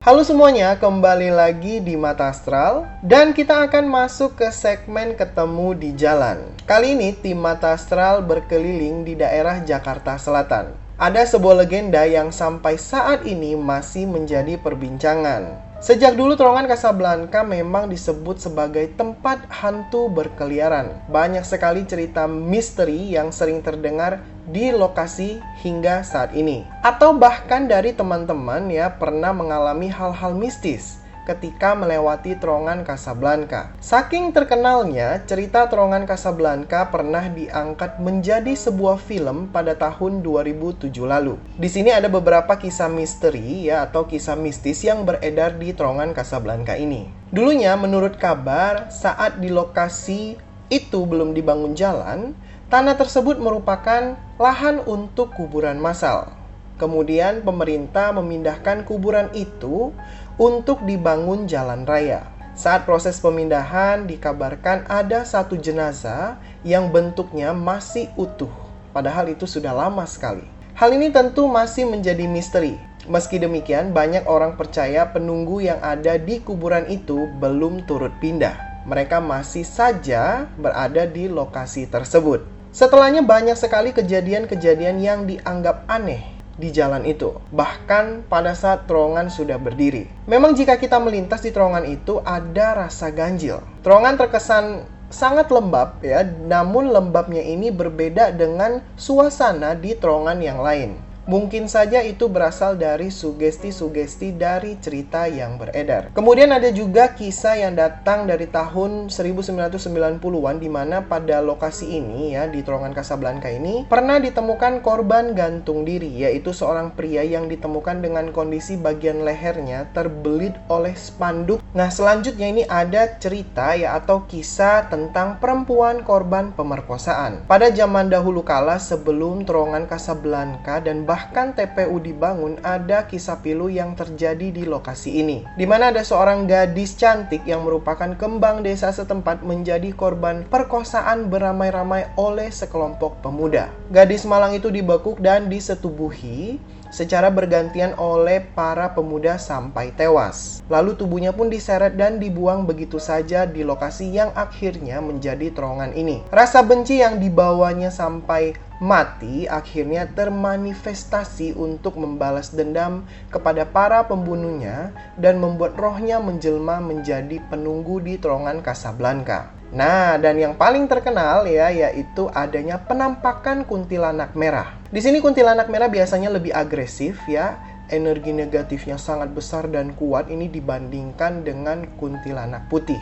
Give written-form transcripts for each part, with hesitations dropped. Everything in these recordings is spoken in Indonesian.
Halo semuanya, kembali lagi di Mata Astral dan kita akan masuk ke segmen Ketemu di Jalan. Kali ini tim Mata Astral berkeliling di daerah Jakarta Selatan. Ada sebuah legenda yang sampai saat ini masih menjadi perbincangan. Sejak dulu terowongan Casablanca memang disebut sebagai tempat hantu berkeliaran. Banyak sekali cerita misteri yang sering terdengar di lokasi hingga saat ini. Atau bahkan dari teman-teman ya pernah mengalami hal-hal mistis ketika melewati terowongan Casablanca. Saking terkenalnya, cerita terowongan Casablanca pernah diangkat menjadi sebuah film pada tahun 2007 lalu. Di sini ada beberapa kisah misteri ya atau kisah mistis yang beredar di terowongan Casablanca ini. Dulunya menurut kabar saat di lokasi itu belum dibangun jalan, tanah tersebut merupakan lahan untuk kuburan massal. Kemudian pemerintah memindahkan kuburan itu untuk dibangun jalan raya. Saat proses pemindahan dikabarkan ada satu jenazah yang bentuknya masih utuh. Padahal itu sudah lama sekali. Hal ini tentu masih menjadi misteri. Meski demikian, banyak orang percaya penunggu yang ada di kuburan itu belum turut pindah. Mereka masih saja berada di lokasi tersebut. Setelahnya banyak sekali kejadian-kejadian yang dianggap aneh di jalan itu, bahkan pada saat terowongan sudah berdiri. Memang jika kita melintas di terowongan itu ada rasa ganjil. Terowongan terkesan sangat lembab ya, namun lembabnya ini berbeda dengan suasana di terowongan yang lain. Mungkin saja itu berasal dari sugesti-sugesti dari cerita yang beredar. Kemudian ada juga kisah yang datang dari tahun 1990-an di mana pada lokasi ini ya di terowongan Casablanca ini pernah ditemukan korban gantung diri, yaitu seorang pria yang ditemukan dengan kondisi bagian lehernya terbelit oleh spanduk. Nah, selanjutnya ini ada cerita ya atau kisah tentang perempuan korban pemerkosaan. Pada zaman dahulu kala sebelum terowongan Casablanca dan bahkan TPU dibangun, ada kisah pilu yang terjadi di lokasi ini, di mana ada seorang gadis cantik yang merupakan kembang desa setempat menjadi korban perkosaan beramai-ramai oleh sekelompok pemuda. Gadis malang itu dibekuk dan disetubuhi secara bergantian oleh para pemuda sampai tewas. Lalu tubuhnya pun diseret dan dibuang begitu saja di lokasi yang akhirnya menjadi terowongan ini. Rasa benci yang dibawanya sampai mati akhirnya termanifestasi untuk membalas dendam kepada para pembunuhnya dan membuat rohnya menjelma menjadi penunggu di terowongan Casablanca. Nah, dan yang paling terkenal ya yaitu adanya penampakan kuntilanak merah. Di sini kuntilanak merah biasanya lebih agresif ya. Energi negatifnya sangat besar dan kuat ini dibandingkan dengan kuntilanak putih.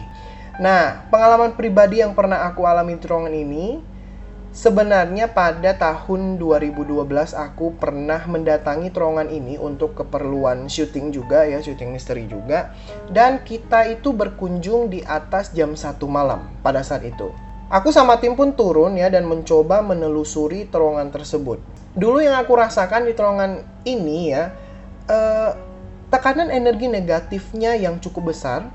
Nah, pengalaman pribadi yang pernah aku alami di terowongan ini, sebenarnya pada tahun 2012 aku pernah mendatangi terowongan ini untuk keperluan syuting juga ya, syuting misteri juga. Dan kita itu berkunjung di atas jam 1 malam pada saat itu. Aku sama tim pun turun ya dan mencoba menelusuri terowongan tersebut. Dulu yang aku rasakan di terowongan ini ya, tekanan energi negatifnya yang cukup besar.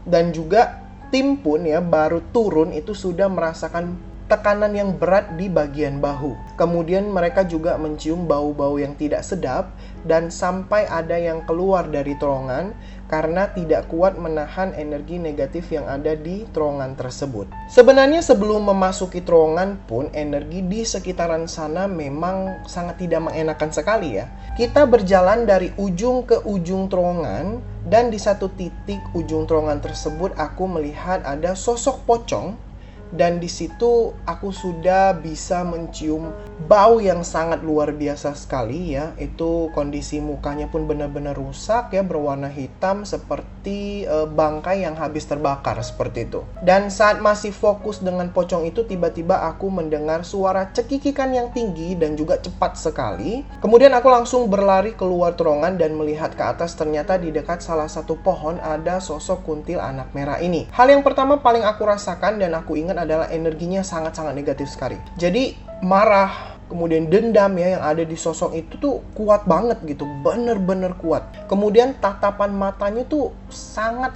Dan juga tim pun ya baru turun itu sudah merasakan tekanan yang berat di bagian bahu. Kemudian mereka juga mencium bau-bau yang tidak sedap dan sampai ada yang keluar dari terowongan karena tidak kuat menahan energi negatif yang ada di terowongan tersebut. Sebenarnya sebelum memasuki terowongan pun energi di sekitaran sana memang sangat tidak mengenakan sekali ya. Kita berjalan dari ujung ke ujung terowongan dan di satu titik ujung terowongan tersebut aku melihat ada sosok pocong. Dan di situ aku sudah bisa mencium bau yang sangat luar biasa sekali ya. Itu kondisi mukanya pun benar-benar rusak ya, berwarna hitam seperti bangkai yang habis terbakar seperti itu. Dan saat masih fokus dengan pocong itu, tiba-tiba aku mendengar suara cekikikan yang tinggi dan juga cepat sekali. Kemudian aku langsung berlari keluar terowongan dan melihat ke atas. Ternyata di dekat salah satu pohon ada sosok kuntil anak merah ini. Hal yang pertama paling aku rasakan dan aku ingat adalah energinya sangat-sangat negatif sekali. Jadi marah, kemudian dendam ya yang ada di sosok itu tuh kuat banget gitu, bener-bener kuat. Kemudian tatapan matanya tuh sangat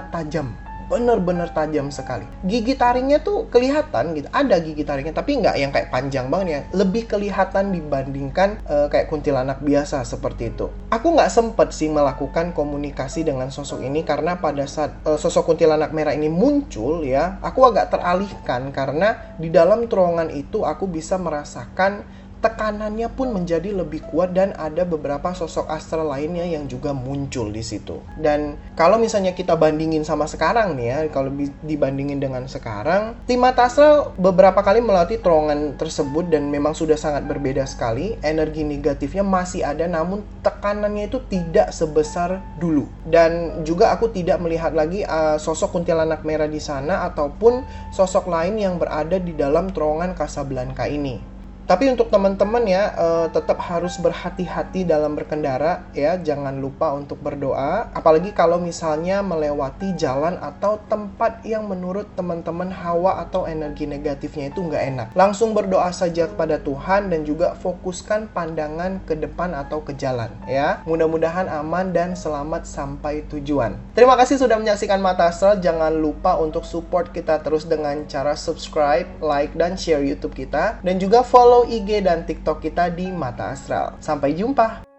tajam bener-bener tajam sekali. Gigi taringnya tuh kelihatan gitu, ada gigi taringnya, tapi nggak yang kayak panjang banget ya, lebih kelihatan dibandingkan kayak kuntilanak biasa seperti itu. Aku nggak sempet sih melakukan komunikasi dengan sosok ini karena pada saat sosok kuntilanak merah ini muncul ya, aku agak teralihkan karena di dalam terowongan itu aku bisa merasakan tekanannya pun menjadi lebih kuat dan ada beberapa sosok astral lainnya yang juga muncul di situ. Dan kalau misalnya kita bandingin sama sekarang nih ya, kalau dibandingin dengan sekarang, tim mata astral beberapa kali melalui terowongan tersebut dan memang sudah sangat berbeda sekali. Energi negatifnya masih ada, namun tekanannya itu tidak sebesar dulu. Dan juga aku tidak melihat lagi sosok kuntilanak merah di sana ataupun sosok lain yang berada di dalam terowongan Casablanca ini. Tapi untuk teman-teman ya, tetap harus berhati-hati dalam berkendara ya, jangan lupa untuk berdoa. Apalagi kalau misalnya melewati jalan atau tempat yang menurut teman-teman hawa atau energi negatifnya itu nggak enak. Langsung berdoa saja kepada Tuhan dan juga fokuskan pandangan ke depan atau ke jalan ya. Mudah-mudahan aman dan selamat sampai tujuan. Terima kasih sudah menyaksikan Mata Astral. Jangan lupa untuk support kita terus dengan cara subscribe, like, dan share YouTube kita. Dan juga follow IG dan TikTok kita di Mata Astral. Sampai jumpa!